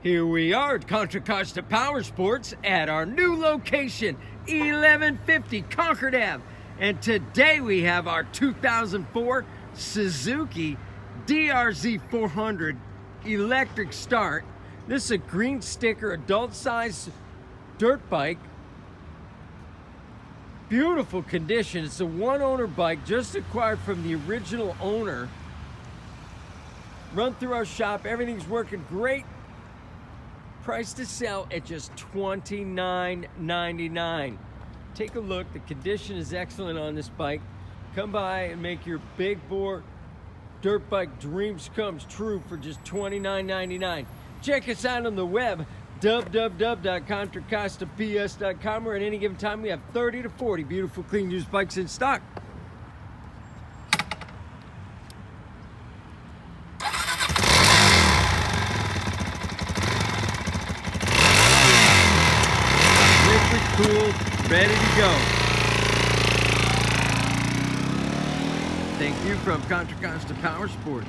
Here we are at Contra Costa Powersports at our new location, 1150 Concord Ave. And today we have our 2004 Suzuki DR-Z400 electric start. This is a green sticker, adult size dirt bike. Beautiful condition. It's a one owner bike, just acquired from the original owner. Run through our shop, everything's working great. Price to sell at just $29.99. Take a look, the condition is excellent on this bike. Come by and make your big bore dirt bike dreams come true for just $29.99. Check us out on the web, www.contracostaps.com, where at any given time we have 30 to 40 beautiful clean used bikes in stock. Cool, ready to go. Thank you from Contra Costa Powersports.